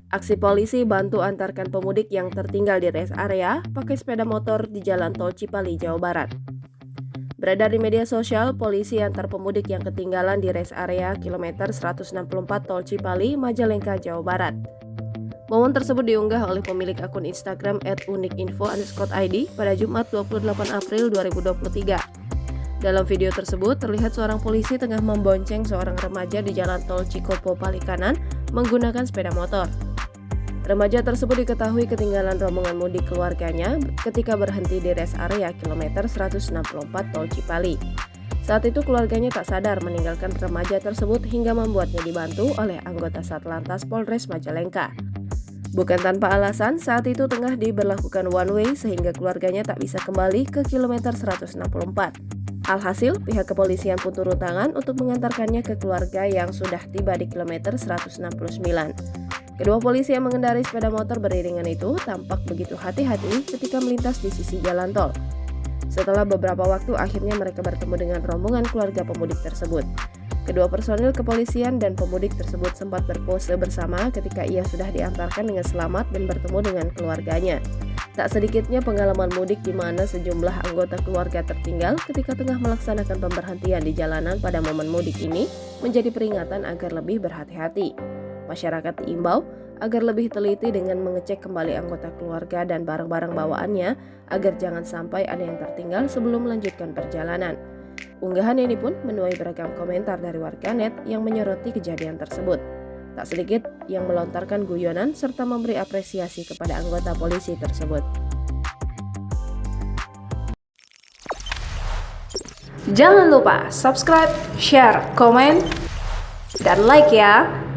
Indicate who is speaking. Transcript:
Speaker 1: Aksi polisi bantu antarkan pemudik yang tertinggal di rest area pakai sepeda motor di Jalan Tol Cipali, Jawa Barat. Beredar di media sosial, polisi antar pemudik yang ketinggalan di rest area kilometer 164 Tol Cipali, Majalengka, Jawa Barat. Momen tersebut diunggah oleh pemilik akun Instagram @unikinfo_id pada Jumat 28 April 2023. Dalam video tersebut, terlihat seorang polisi tengah membonceng seorang remaja di Jalan Tol Cikopo Palikanan menggunakan sepeda motor. Remaja tersebut diketahui ketinggalan rombongan mudik keluarganya ketika berhenti di rest area kilometer 164 Tol Cipali. Saat itu keluarganya tak sadar meninggalkan remaja tersebut hingga membuatnya dibantu oleh anggota Satlantas Polres Majalengka. Bukan tanpa alasan, saat itu tengah diberlakukan one way sehingga keluarganya tak bisa kembali ke kilometer 164. Alhasil, pihak kepolisian pun turun tangan untuk mengantarkannya ke keluarga yang sudah tiba di kilometer 169. Kedua polisi yang mengendarai sepeda motor beriringan itu tampak begitu hati-hati ketika melintas di sisi jalan tol. Setelah beberapa waktu, akhirnya mereka bertemu dengan rombongan keluarga pemudik tersebut. Kedua personil kepolisian dan pemudik tersebut sempat berpose bersama ketika ia sudah diantarkan dengan selamat dan bertemu dengan keluarganya. Tak sedikitnya pengalaman mudik di mana sejumlah anggota keluarga tertinggal ketika tengah melaksanakan pemberhentian di jalanan pada momen mudik ini menjadi peringatan agar lebih berhati-hati. Masyarakat diimbau agar lebih teliti dengan mengecek kembali anggota keluarga dan barang-barang bawaannya agar jangan sampai ada yang tertinggal sebelum melanjutkan perjalanan. Unggahan ini pun menuai beragam komentar dari warganet yang menyoroti kejadian tersebut. Tak sedikit yang melontarkan guyonan serta memberi apresiasi kepada anggota polisi tersebut.
Speaker 2: Jangan lupa subscribe, share, komen, dan like ya!